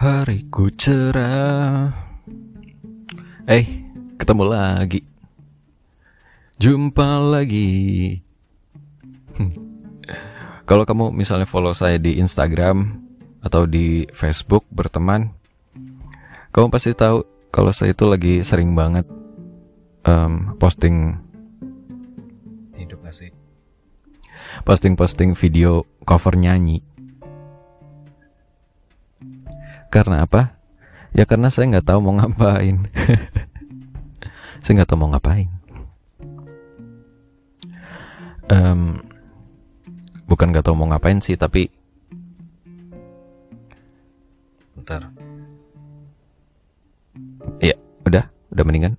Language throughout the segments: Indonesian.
hariku cerah. Ketemu lagi. Jumpa lagi. Kalau kamu misalnya follow saya di Instagram atau di Facebook berteman, kamu pasti tahu kalau saya itu lagi sering banget posting hidup gak sih? Posting video cover nyanyi. Karena apa? Ya karena saya nggak tahu mau ngapain. Saya nggak tahu mau ngapain. Bukan nggak tahu mau ngapain sih, tapi bentar. Ya, udah mendingan.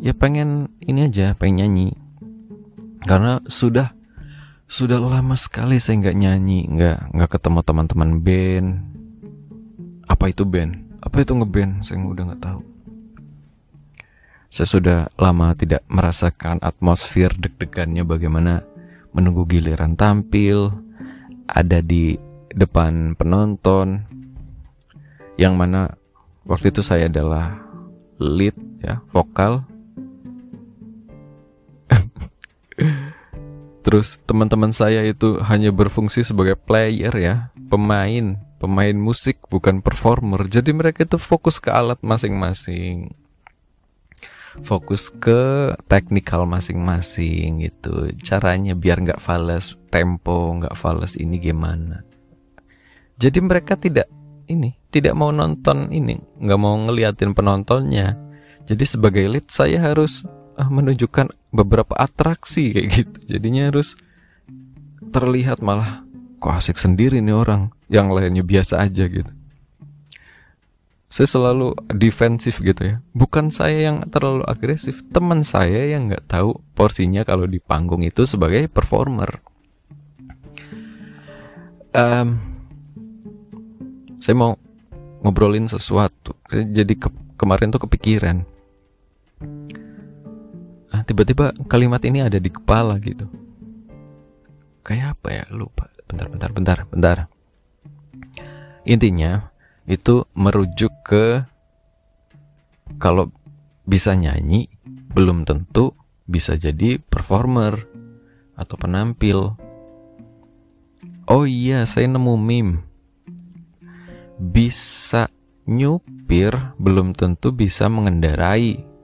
Ya pengen ini aja, pengen nyanyi. Karena sudah lama sekali saya nggak nyanyi, nggak ketemu teman-teman band. Apa itu band? Apa itu ngeband? Saya udah nggak tahu. Saya sudah lama tidak merasakan atmosfer deg-degannya bagaimana menunggu giliran tampil, ada di depan penonton, yang mana waktu itu saya adalah lead, ya, vokal. Terus teman-teman saya itu hanya berfungsi sebagai player, ya, pemain musik, bukan performer. Jadi mereka itu fokus ke alat masing-masing, fokus ke teknikal masing-masing gitu. Caranya biar nggak fales tempo, nggak fales ini gimana. Jadi mereka tidak mau nonton ini, nggak mau ngeliatin penontonnya. Jadi sebagai lead saya harus menunjukkan beberapa atraksi kayak gitu. Jadinya harus terlihat malah kok asik sendiri nih orang, yang lainnya biasa aja gitu. Saya selalu defensif gitu ya. Bukan saya yang terlalu agresif, teman saya yang nggak tahu porsinya kalau di panggung itu sebagai performer. Saya mau ngobrolin sesuatu. Jadi kemarin tuh kepikiran. Tiba-tiba kalimat ini ada di kepala gitu. Kayak apa ya? Lupa. Bentar. Intinya itu merujuk ke kalau bisa nyanyi belum tentu bisa jadi performer atau penampil. Oh iya, saya nemu meme. Bisa nyupir belum tentu bisa mengendarai.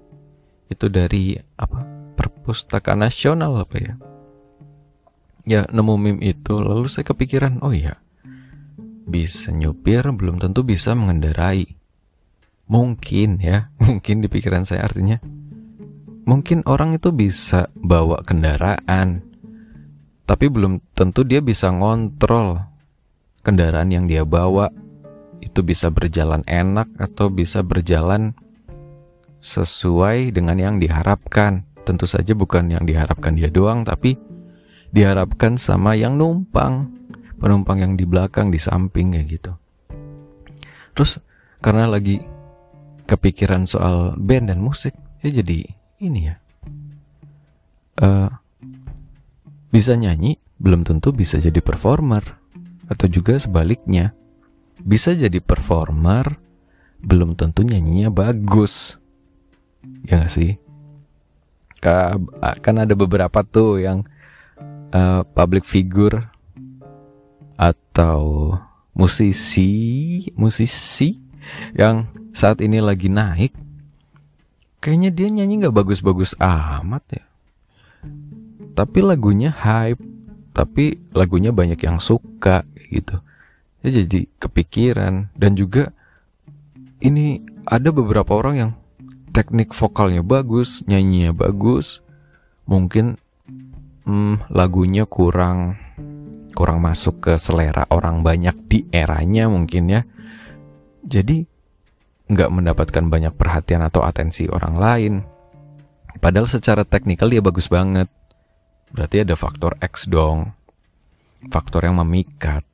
Itu dari Perpustakaan Nasional apa ya? Ya, nemu meme itu, lalu saya kepikiran, oh iya, bisa nyupir belum tentu bisa mengendarai. Mungkin di pikiran saya artinya, mungkin orang itu bisa bawa kendaraan, tapi belum tentu dia bisa ngontrol kendaraan yang dia bawa. Itu bisa berjalan enak atau bisa berjalan sesuai dengan yang diharapkan. Tentu saja bukan yang diharapkan dia doang, tapi diharapkan sama yang penumpang yang di belakang, di samping kayak gitu. Terus karena lagi kepikiran soal band dan musik, ya jadi ini ya, bisa nyanyi belum tentu bisa jadi performer, atau juga sebaliknya, bisa jadi performer belum tentu nyanyinya bagus. Ya gak sih? Kan ada beberapa tuh yang public figure atau musisi yang saat ini lagi naik. Kayaknya dia nyanyi gak bagus-bagus amat ya, tapi lagunya hype, tapi lagunya banyak yang suka gitu. Ya jadi kepikiran. Dan juga ini ada beberapa orang yang teknik vokalnya bagus, nyanyinya bagus, mungkin lagunya kurang masuk ke selera orang banyak di eranya mungkin ya. Jadi nggak mendapatkan banyak perhatian atau atensi orang lain. Padahal secara teknikal dia bagus banget. Berarti ada faktor X dong, faktor yang memikat.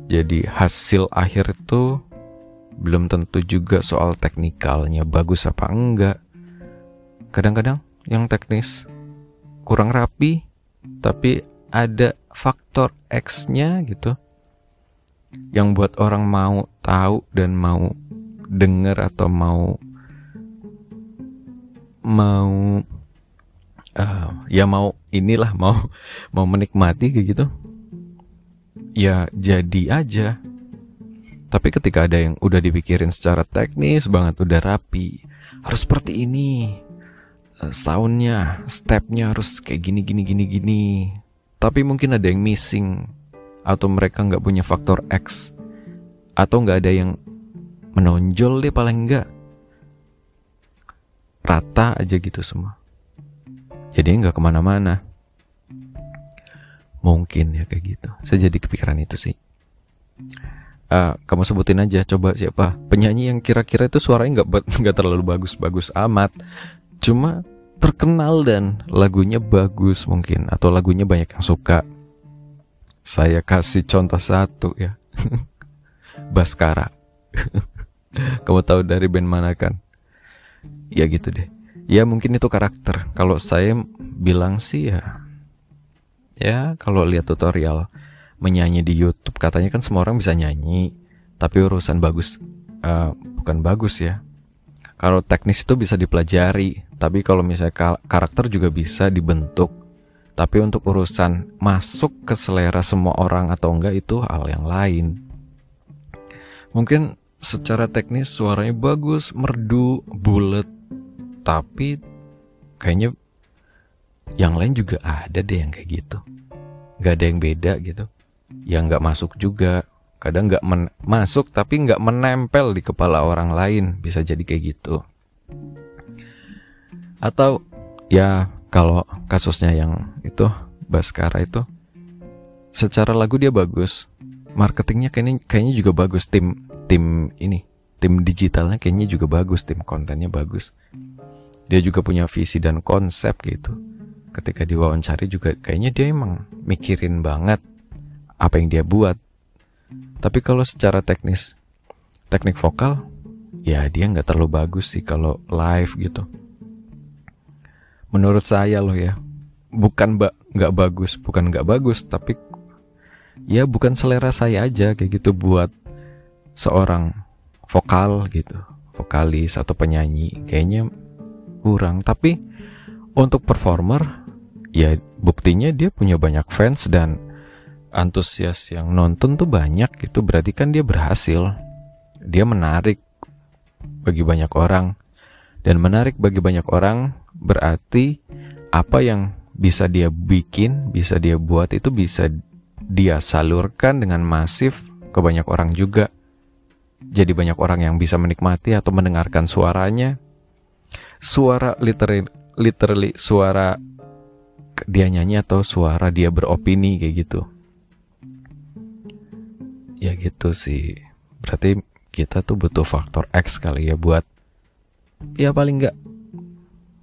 Jadi hasil akhir itu belum tentu juga soal teknikalnya bagus apa enggak. Kadang-kadang yang teknis kurang rapi, tapi ada faktor X-nya gitu, yang buat orang mau tahu dan mau denger atau mau inilah mau menikmati kayak gitu, ya jadi aja. Tapi ketika ada yang udah dipikirin secara teknis banget, udah rapi, harus seperti ini, soundnya, stepnya harus kayak gini. Tapi mungkin ada yang missing, atau mereka nggak punya faktor X, atau nggak ada yang menonjol deh, paling nggak rata aja gitu semua. Jadi nggak kemana-mana. Mungkin ya kayak gitu. Saya jadi kepikiran itu sih. Kamu sebutin aja, coba siapa penyanyi yang kira-kira itu suaranya nggak terlalu bagus amat, cuma terkenal dan lagunya bagus mungkin, atau lagunya banyak yang suka. Saya kasih contoh satu ya. Baskara. Kamu tahu dari band mana kan? Ya gitu deh. Ya mungkin itu karakter. Kalau saya bilang sih ya kalau lihat tutorial menyanyi di YouTube, katanya kan semua orang bisa nyanyi, tapi urusan bagus bukan bagus ya. Kalau teknis itu bisa dipelajari, tapi kalau misalnya karakter juga bisa dibentuk. Tapi untuk urusan masuk ke selera semua orang atau enggak, itu hal yang lain. Mungkin secara teknis suaranya bagus, merdu, bulet, tapi kayaknya yang lain juga ada deh yang kayak gitu. Gak ada yang beda gitu. Yang gak masuk juga. Kadang gak masuk tapi gak menempel di kepala orang lain. Bisa jadi kayak gitu. Atau ya kalau kasusnya yang itu Baskara itu, secara lagu dia bagus, marketingnya kayaknya juga bagus, tim digitalnya kayaknya juga bagus, tim kontennya bagus. Dia juga punya visi dan konsep gitu. Ketika diwawancari juga kayaknya dia emang mikirin banget apa yang dia buat. Tapi kalau secara teknik vokal, ya dia nggak terlalu bagus sih kalau live gitu. Menurut saya loh ya, bukan nggak bagus, tapi ya bukan selera saya aja kayak gitu buat seorang vokal gitu, vokalis atau penyanyi, kayaknya kurang. Tapi untuk performer, ya buktinya dia punya banyak fans dan antusias yang nonton tuh banyak gitu, berarti kan dia berhasil. Dia menarik bagi banyak orang, dan menarik bagi banyak orang berarti apa yang bisa dia bikin, bisa dia buat itu bisa dia salurkan dengan masif ke banyak orang juga. Jadi banyak orang yang bisa menikmati atau mendengarkan suaranya. Suara literally suara dia nyanyi atau suara dia beropini kayak gitu. Ya gitu sih. Berarti kita tuh butuh faktor X kali ya buat ya paling nggak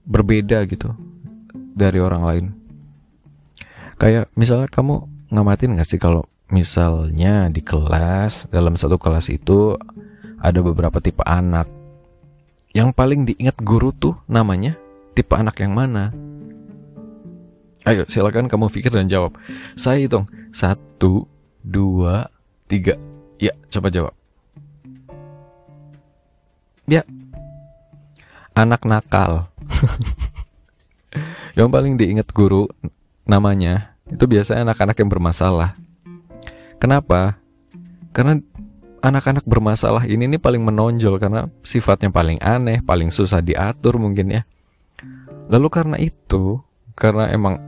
berbeda gitu dari orang lain. Kayak misalnya kamu ngamatin gak sih kalau misalnya di kelas, dalam satu kelas itu ada beberapa tipe anak. Yang paling diingat guru tuh namanya tipe anak yang mana? Ayo silakan kamu pikir dan jawab. Saya hitung 1, 2, 3. Ya, coba jawab. Ya, anak nakal. Yang paling diingat guru namanya itu biasanya anak-anak yang bermasalah. Kenapa? Karena anak-anak bermasalah ini nih paling menonjol karena sifatnya paling aneh, paling susah diatur mungkin ya. Lalu karena itu, karena emang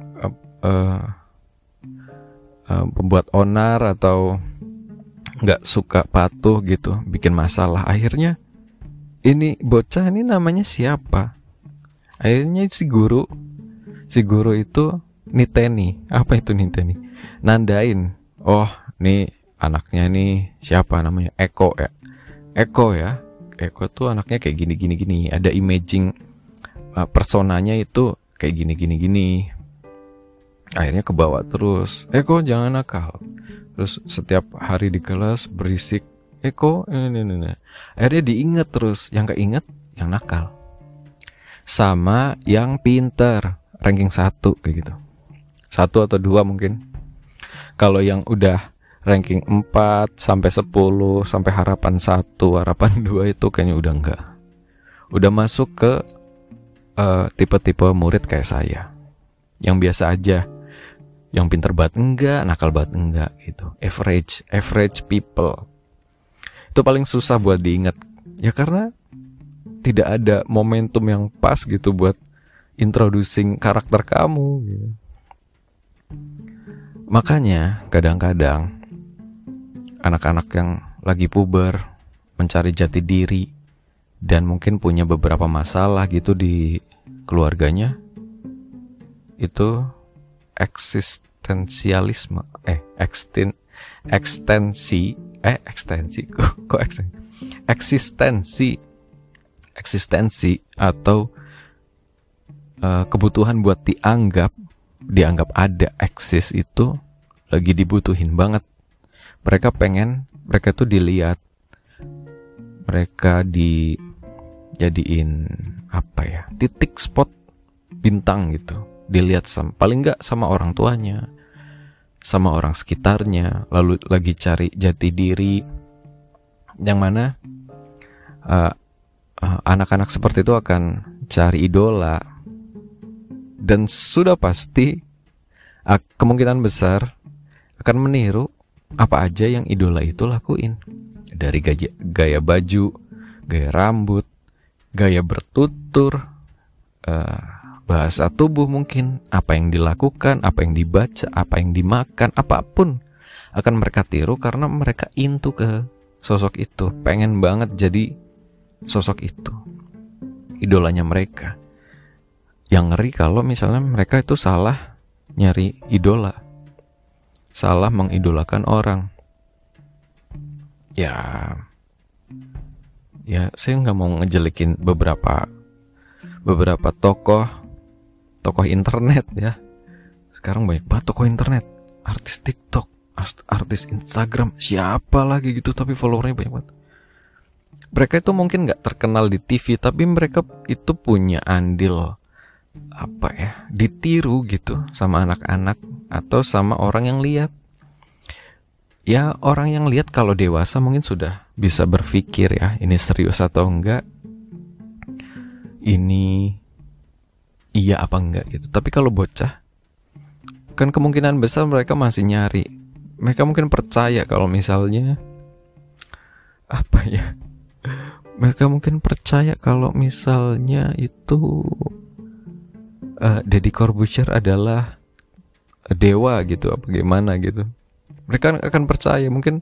pembuat onar atau nggak suka patuh gitu, bikin masalah, akhirnya ini bocah ini namanya siapa? Akhirnya si guru itu niteni. Apa itu niteni? Nandain. Oh, nih anaknya nih siapa namanya? Eko ya. Eko tuh anaknya kayak gini. Ada imaging personanya itu kayak gini. Akhirnya kebawa terus. Eko jangan nakal. Terus setiap hari di kelas berisik. Eko ini. Akhirnya diingat terus. Yang keinget yang nakal. Sama yang pinter, ranking 1 kayak gitu. 1 atau 2 mungkin. Kalau yang udah ranking 4 sampai 10 sampai harapan 1, harapan 2 itu kayaknya udah enggak. Udah masuk ke tipe-tipe murid kayak saya. Yang biasa aja. Yang pinter banget enggak, nakal banget enggak gitu. Average people. Itu paling susah buat diingat. Ya karena tidak ada momentum yang pas gitu buat introducing karakter kamu gitu. Makanya kadang-kadang anak-anak yang lagi puber, mencari jati diri, dan mungkin punya beberapa masalah gitu di keluarganya, itu eksistensialisme, eksistensi atau kebutuhan buat dianggap ada, eksis itu lagi dibutuhin banget. Mereka tuh dilihat, mereka dijadiin titik spot bintang gitu, dilihat paling nggak sama orang tuanya, sama orang sekitarnya, lalu lagi cari jati diri, yang mana anak-anak seperti itu akan cari idola, dan sudah pasti kemungkinan besar akan meniru apa aja yang idola itu lakuin. Dari gaya baju, gaya rambut, gaya bertutur, bahasa tubuh mungkin, apa yang dilakukan, apa yang dibaca, apa yang dimakan, apapun akan mereka tiru karena mereka into ke sosok itu, pengen banget jadi sosok itu, idolanya mereka. Yang ngeri kalau misalnya mereka itu salah nyari idola, salah mengidolakan orang. Ya saya nggak mau ngejelekin beberapa tokoh internet ya. Sekarang banyak banget tokoh internet, artis TikTok, artis Instagram, siapa lagi gitu, tapi followernya banyak banget. Mereka itu mungkin nggak terkenal di TV, tapi mereka itu punya andil ditiru gitu sama anak-anak atau sama orang yang lihat. Ya orang yang lihat kalau dewasa mungkin sudah bisa berpikir ya, ini serius atau enggak, ini iya apa enggak gitu. Tapi kalau bocah, kan kemungkinan besar mereka masih nyari. Mereka mungkin percaya kalau misalnya mereka mungkin percaya kalau misalnya itu Deddy Corbuzier adalah dewa gitu, apa gimana gitu. Mereka akan percaya, mungkin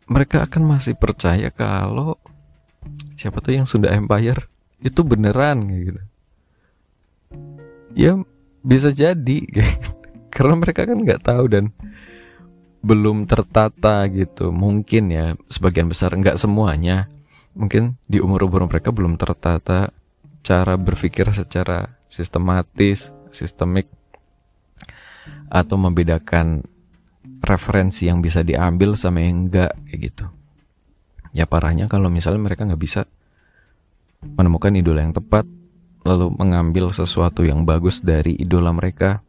mereka akan masih percaya kalau siapa tuh yang Sunda Empire itu beneran gitu. Ya bisa jadi karena mereka kan nggak tahu dan belum tertata gitu. Mungkin ya sebagian besar, nggak semuanya, mungkin di umur-umur mereka belum tertata cara berpikir secara sistemik, atau membedakan referensi yang bisa diambil sama yang enggak kayak gitu. Ya parahnya kalau misalnya mereka nggak bisa menemukan idola yang tepat, lalu mengambil sesuatu yang bagus dari idola mereka,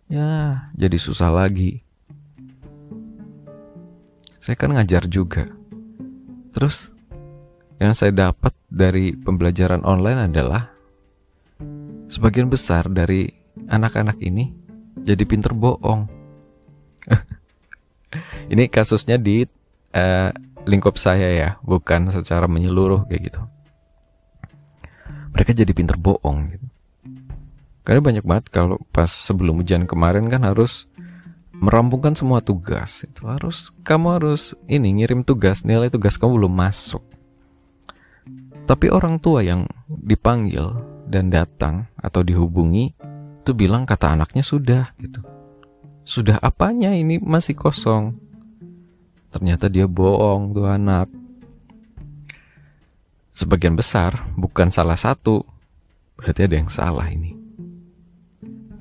ya jadi susah lagi. Saya kan ngajar juga, terus yang saya dapat dari pembelajaran online adalah sebagian besar dari anak-anak ini jadi pinter bohong. Ini kasusnya di lingkup saya ya, bukan secara menyeluruh kayak gitu. Mereka jadi pinter bohong gitu. Karena banyak banget kalau pas sebelum ujian kemarin kan harus merampungkan semua tugas. Kamu harus ngirim tugas, nilai tugas kamu belum masuk. Tapi orang tua yang dipanggil dan datang atau dihubungi itu bilang kata anaknya sudah gitu. Sudah apanya, ini masih kosong. Ternyata dia bohong tuh anak. Sebagian besar, bukan salah satu. Berarti ada yang salah ini.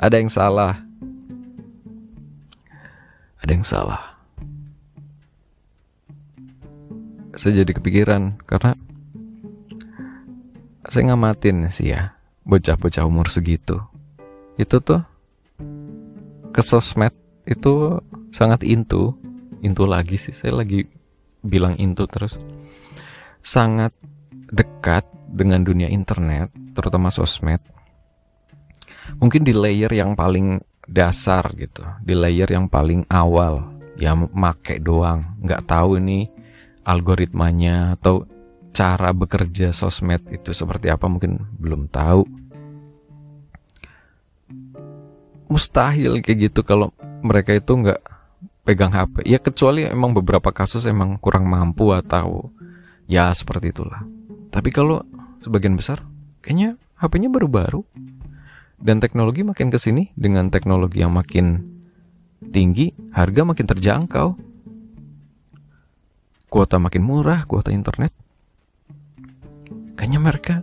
Ada yang salah. Ada yang salah. Saya jadi kepikiran karena saya ngamatin sih ya, bocah-bocah umur segitu. Itu tuh ke sosmed itu sangat into lagi sih, saya lagi bilang into terus, sangat dekat dengan dunia internet, terutama sosmed. Mungkin di layer yang paling dasar gitu, di layer yang paling awal, ya make doang, nggak tahu ini algoritmanya atau cara bekerja sosmed itu seperti apa, mungkin belum tahu. Mustahil kayak gitu kalau mereka itu nggak pegang HP. Ya kecuali emang beberapa kasus emang kurang mampu atau ya seperti itulah. Tapi kalau sebagian besar kayaknya HP-nya baru-baru. Dan teknologi makin kesini, dengan teknologi yang makin tinggi, harga makin terjangkau, kuota makin murah, kuota internet. Kayaknya mereka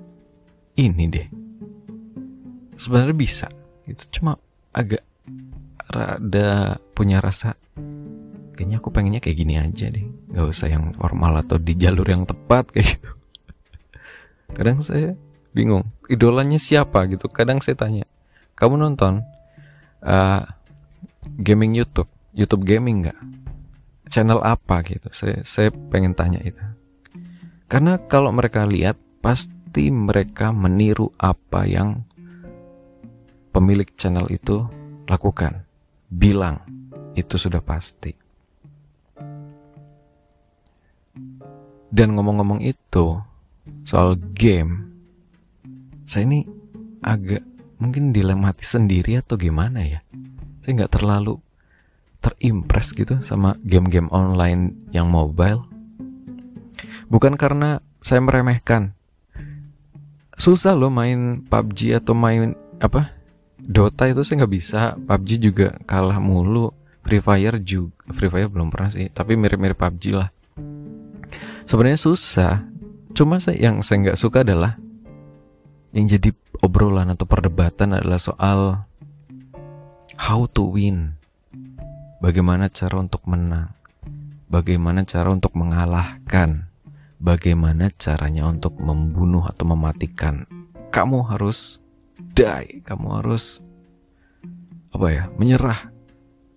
ini deh sebenarnya bisa. Itu cuma agak rada punya rasa, kayaknya aku pengennya kayak gini aja deh, gak usah yang formal atau di jalur yang tepat kayak gitu. Kadang saya bingung, idolanya siapa gitu. Kadang saya tanya, kamu nonton gaming YouTube gaming gak? Channel apa gitu. Saya pengen tanya itu. Karena kalau mereka lihat, pasti mereka meniru apa yang pemilik channel itu lakukan, bilang, itu sudah pasti. Dan ngomong-ngomong itu, soal game, saya ini agak mungkin dilematis sendiri atau gimana ya. Saya nggak terlalu terimpress gitu sama game-game online yang mobile. Bukan karena saya meremehkan, susah loh main PUBG atau main Dota itu saya nggak bisa. PUBG juga kalah mulu. Free Fire belum pernah sih, tapi mirip-mirip PUBG lah. Sebenarnya susah. Cuma yang saya nggak suka adalah yang jadi obrolan atau perdebatan adalah soal how to win. Bagaimana cara untuk menang, bagaimana cara untuk mengalahkan, bagaimana caranya untuk membunuh atau mematikan. Kamu harus die, kamu harus menyerah.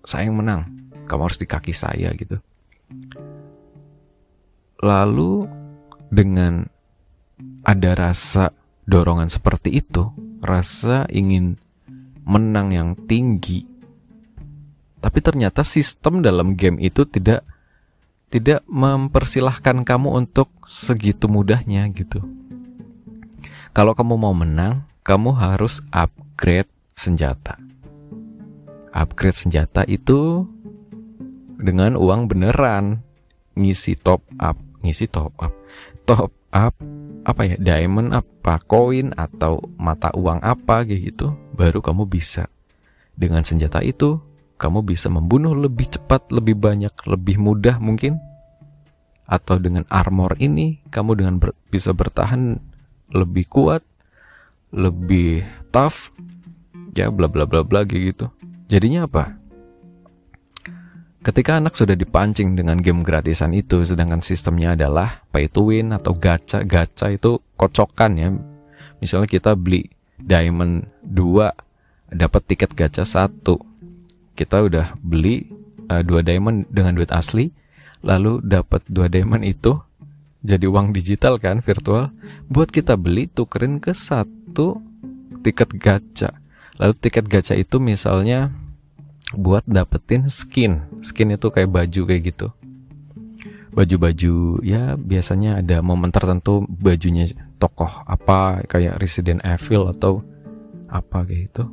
Saya yang menang, kamu harus di kaki saya gitu. Lalu dengan ada rasa dorongan seperti itu, rasa ingin menang yang tinggi, tapi ternyata sistem dalam game itu tidak mempersilahkan kamu untuk segitu mudahnya gitu. Kalau kamu mau menang, kamu harus upgrade senjata. Upgrade senjata itu dengan uang beneran, ngisi top up, diamond apa, koin atau mata uang apa gitu, baru kamu bisa. Dengan senjata itu, kamu bisa membunuh lebih cepat, lebih banyak, lebih mudah mungkin. Atau dengan armor ini, kamu bisa bertahan lebih kuat, lebih tough, ya bla bla bla bla gitu. Jadinya apa? Ketika anak sudah dipancing dengan game gratisan itu, sedangkan sistemnya adalah pay to win atau gacha itu kocokan ya. Misalnya kita beli diamond 2, dapat tiket gacha 1. Kita udah beli 2 diamond dengan duit asli, lalu dapat 2 diamond itu jadi uang digital kan, virtual, buat kita beli, tukerin ke 1 tiket gacha. Lalu tiket gacha itu misalnya buat dapetin skin itu kayak baju kayak gitu, baju-baju ya biasanya ada momen tertentu, bajunya tokoh apa kayak Resident Evil atau apa kayak gitu,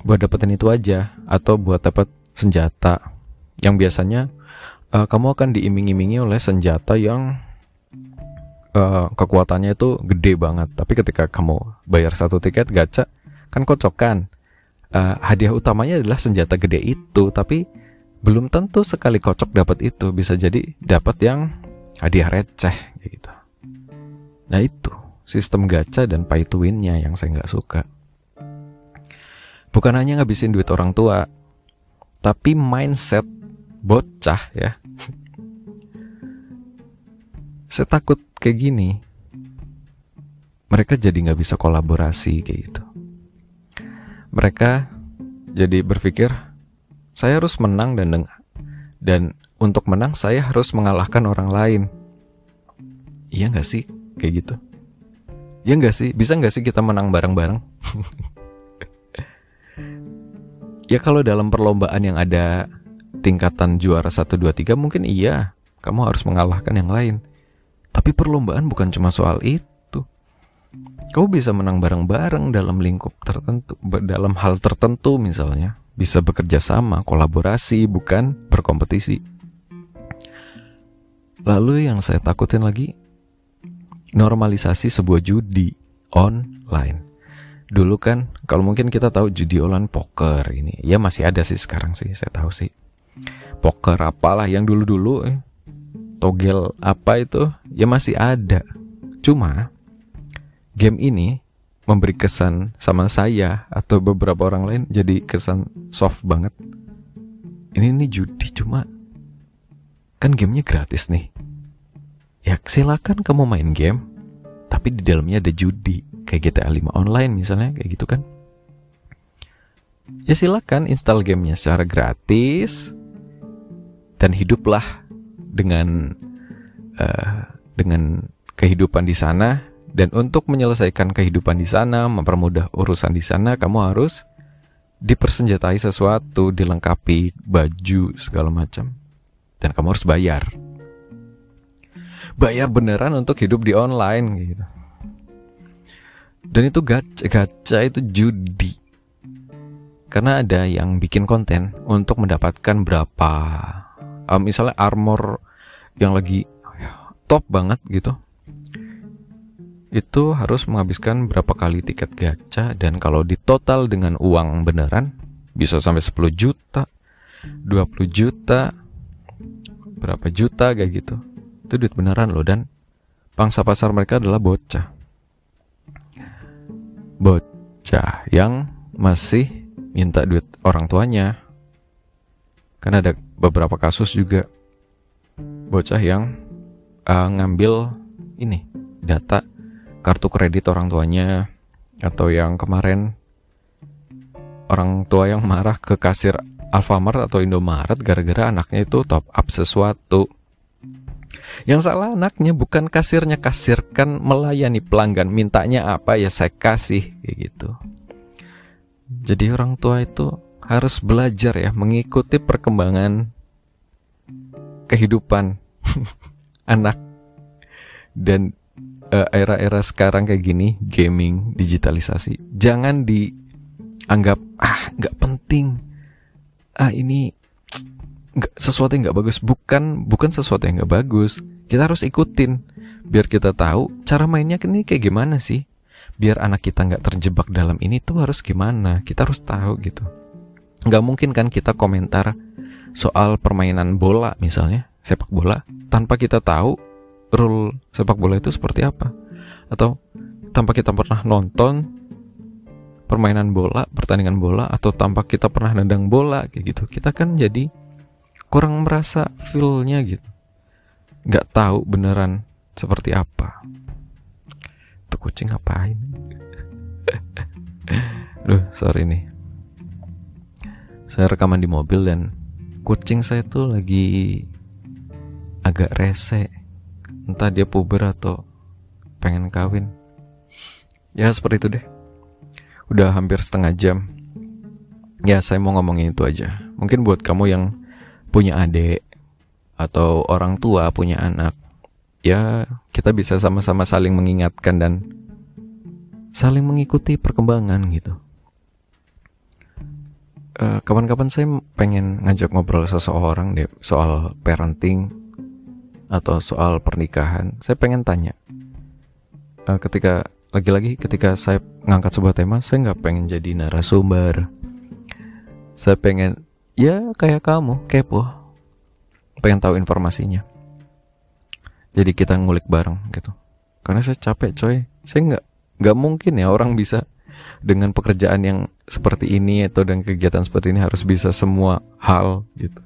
buat dapetin itu aja. Atau buat dapat senjata yang biasanya kamu akan diiming-imingi oleh senjata yang kekuatannya itu gede banget. Tapi ketika kamu bayar 1 tiket gacha, kan kocokan, hadiah utamanya adalah senjata gede itu, tapi belum tentu sekali kocok dapat itu, bisa jadi dapat yang hadiah receh gitu. Nah itu sistem gacha dan pay to win-nya yang saya nggak suka. Bukan hanya ngabisin duit orang tua, tapi mindset bocah ya. Saya takut kayak gini, mereka jadi nggak bisa kolaborasi kayak gitu. Mereka jadi berpikir, Saya harus menang dan untuk menang saya harus mengalahkan orang lain. Iya gak sih? Kayak gitu. Iya gak sih? Bisa gak sih kita menang bareng-bareng? Ya kalau dalam perlombaan yang ada tingkatan juara 1, 2, 3 mungkin iya, kamu harus mengalahkan yang lain. Tapi perlombaan bukan cuma soal itu. Kamu bisa menang bareng-bareng dalam lingkup tertentu, dalam hal tertentu misalnya. Bisa bekerja sama, kolaborasi, bukan berkompetisi. Lalu yang saya takutin lagi, normalisasi sebuah judi online. Dulu kan, kalau mungkin kita tahu judi online poker ini, ya masih ada sih sekarang sih, saya tahu sih. Poker apalah yang dulu-dulu, togel apa itu, ya masih ada. Cuma, game ini memberi kesan sama saya atau beberapa orang lain jadi kesan soft banget. Ini judi, cuma kan gamenya gratis nih. Ya silakan kamu main game, tapi di dalamnya ada judi. Kayak GTA 5 online misalnya, kayak gitu kan. Ya silakan install gamenya secara gratis dan hiduplah dengan kehidupan di sana. Dan untuk menyelesaikan kehidupan di sana, mempermudah urusan di sana, kamu harus dipersenjatai sesuatu, dilengkapi baju segala macam, dan kamu harus bayar beneran untuk hidup di online gitu. Dan itu gacha itu judi. Karena ada yang bikin konten untuk mendapatkan berapa misalnya armor yang lagi top banget gitu, itu harus menghabiskan berapa kali tiket gacha. Dan kalau ditotal dengan uang beneran bisa sampai 10 juta, 20 juta, berapa juta kayak gitu. Itu duit beneran loh. Dan pangsa pasar mereka adalah bocah yang masih minta duit orang tuanya. Kan ada beberapa kasus juga bocah yang ngambil ini data kartu kredit orang tuanya, atau yang kemarin orang tua yang marah ke kasir Alfamart atau Indomaret gara-gara anaknya itu top up sesuatu. Yang salah anaknya, bukan kasirnya. Kasir kan melayani pelanggan, mintanya apa ya saya kasih, kayak gitu. Jadi orang tua itu harus belajar ya, mengikuti perkembangan kehidupan anak. Dan era-era sekarang kayak gini, gaming, digitalisasi, jangan dianggap nggak penting, ini sesuatu yang nggak bagus. Bukan sesuatu yang nggak bagus. Kita harus ikutin biar kita tahu cara mainnya ini kayak gimana sih. Biar anak kita nggak terjebak dalam ini tuh harus gimana. Kita harus tahu gitu. Nggak mungkin kan kita komentar soal permainan bola misalnya, sepak bola, tanpa kita tahu rule sepak bola itu seperti apa, atau tanpa kita pernah nonton permainan bola, pertandingan bola, atau tanpa kita pernah nendang bola kayak gitu. Kita kan jadi kurang merasa feel-nya gitu, nggak tahu beneran seperti apa. Tuh kucing ngapain? Duh, sorry nih, saya rekaman di mobil dan kucing saya tuh lagi agak rese. Entah dia puber atau pengen kawin. Ya seperti itu deh. Udah hampir setengah jam. Ya saya mau ngomongin itu aja. Mungkin buat kamu yang punya adik atau orang tua punya anak, ya kita bisa sama-sama saling mengingatkan dan saling mengikuti perkembangan gitu. Kapan-kapan saya pengen ngajak ngobrol seseorang deh soal parenting atau soal pernikahan. Saya pengen tanya, ketika saya ngangkat sebuah tema, saya nggak pengen jadi narasumber. Saya pengen ya kayak kamu, kepo, pengen tahu informasinya. Jadi kita ngulik bareng gitu. Karena saya capek coy. Saya nggak mungkin ya orang bisa dengan pekerjaan yang seperti ini atau dengan kegiatan seperti ini harus bisa semua hal gitu.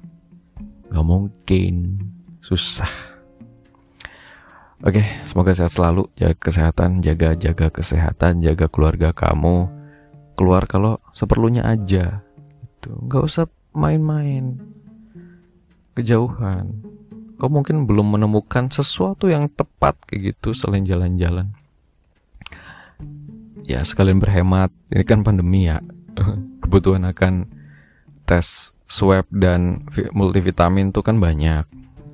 Nggak mungkin, susah. Oke, semoga sehat selalu, jaga kesehatan, jaga kesehatan, jaga keluarga kamu. Keluar kalau seperlunya aja. Gitu. Nggak usah main-main kejauhan. Kau mungkin belum menemukan sesuatu yang tepat kayak gitu selain jalan-jalan. Ya sekalian berhemat, ini kan pandemi ya. Kebutuhan akan tes swab dan multivitamin tuh kan banyak.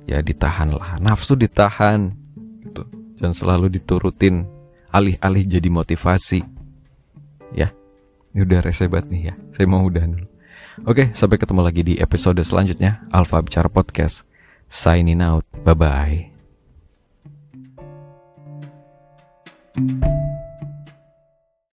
Ya ditahan lah, nafsu ditahan gitu. Jangan selalu diturutin, alih-alih jadi motivasi. Ya, ini udah rese banget nih ya. Saya mau udahan dulu. Oke, sampai ketemu lagi di episode selanjutnya Alfa Bicara Podcast. Signing out. Bye-bye.